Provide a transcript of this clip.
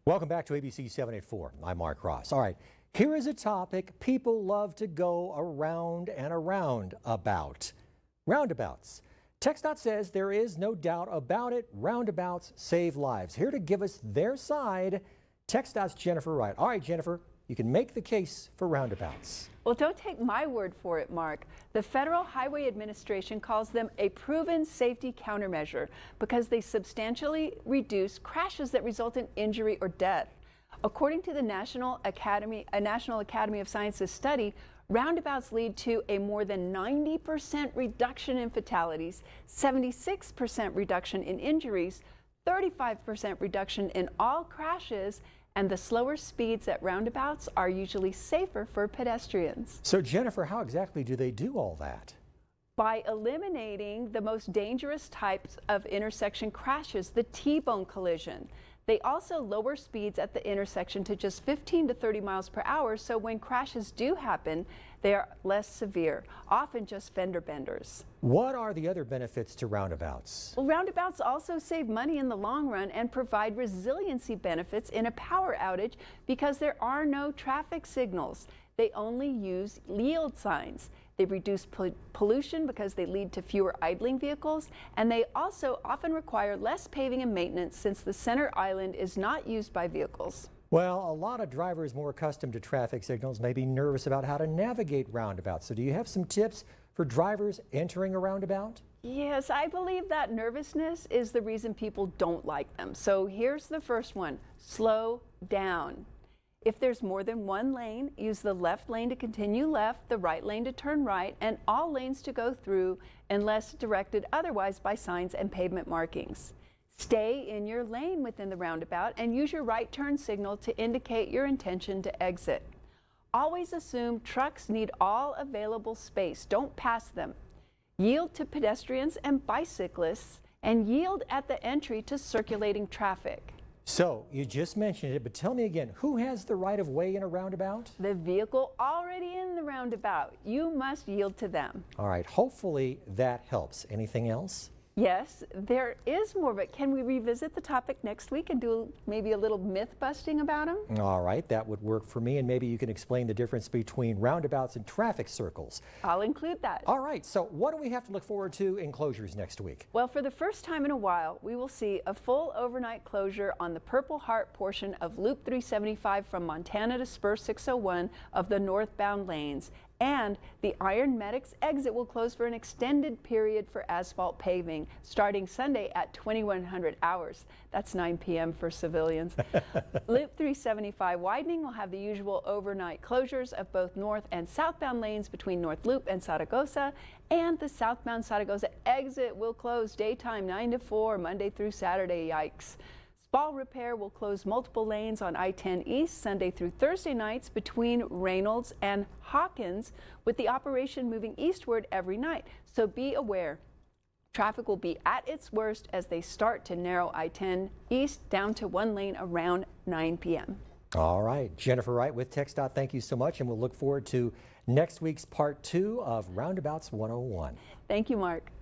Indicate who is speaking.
Speaker 1: Welcome back to ABC 7 at 4. I'm Mark Ross. All right, here is a topic people love to go around and around about. Roundabouts. TXDOT says there is no doubt about it. Roundabouts save lives. Here to give us their side, TXDOT's Jennifer Wright. All right, Jennifer, you can make the case for roundabouts.
Speaker 2: Well, don't take my word for it, Mark. The Federal Highway Administration calls them a proven safety countermeasure because they substantially reduce crashes that result in injury or death. According to the National Academy of Sciences study, roundabouts lead to a more than 90% reduction in fatalities, 76% reduction in injuries, 35% reduction in all crashes, and the slower speeds at roundabouts are usually safer for pedestrians.
Speaker 1: So, Jennifer, how exactly do they do all that?
Speaker 2: By eliminating the most dangerous types of intersection crashes, the T-bone collision. They also lower speeds at the intersection to just 15 to 30 miles per hour, so when crashes do happen, they are less severe, often just fender benders.
Speaker 1: What are the other benefits to roundabouts?
Speaker 2: Well, roundabouts also save money in the long run and provide resiliency benefits in a power outage because there are no traffic signals. They only use yield signs. They reduce pollution because they lead to fewer idling vehicles, and they also often require less paving and maintenance since the center island is not used by vehicles.
Speaker 1: Well, a lot of drivers more accustomed to traffic signals may be nervous about how to navigate roundabouts. So do you have some tips for drivers entering a roundabout?
Speaker 2: Yes, I believe that nervousness is the reason people don't like them. So here's the first one: slow down. If there's more than one lane, use the left lane to continue left, the right lane to turn right, and all lanes to go through unless directed otherwise by signs and pavement markings. Stay in your lane within the roundabout and use your right turn signal to indicate your intention to exit. Always assume trucks need all available space. Don't pass them. Yield to pedestrians and bicyclists, and yield at the entry to circulating traffic.
Speaker 1: So, you just mentioned it, but tell me again, who has the right of way in a roundabout?
Speaker 2: The vehicle already in the roundabout. You must yield to them.
Speaker 1: All right, hopefully that helps. Anything else?
Speaker 2: Yes, there is more, but can we revisit the topic next week and do maybe a little myth busting about them?
Speaker 1: All right, that would work for me, and maybe you can explain the difference between roundabouts and traffic circles.
Speaker 2: I'll include that.
Speaker 1: All right, so what do we have to look forward to in closures next week?
Speaker 2: Well, for the first time in a while, we will see a full overnight closure on the Purple Heart portion of Loop 375 from Montana to Spur 601 of the northbound lanes. And the Iron Medics exit will close for an extended period for asphalt paving, starting Sunday at 2100 hours. That's 9 p.m. for civilians. Loop 375 widening will have the usual overnight closures of both north and southbound lanes between North Loop and Zaragoza, and the southbound Zaragoza exit will close daytime 9 to 4, Monday through Saturday. Yikes. Spall Repair will close multiple lanes on I-10 East Sunday through Thursday nights between Reynolds and Hawkins, with the operation moving eastward every night. So be aware, traffic will be at its worst as they start to narrow I-10 East down to one lane around 9 p.m.
Speaker 1: All right, Jennifer Wright with TXDOT, thank you so much, and we'll look forward to next week's part 2 of Roundabouts 101.
Speaker 2: Thank you, Mark.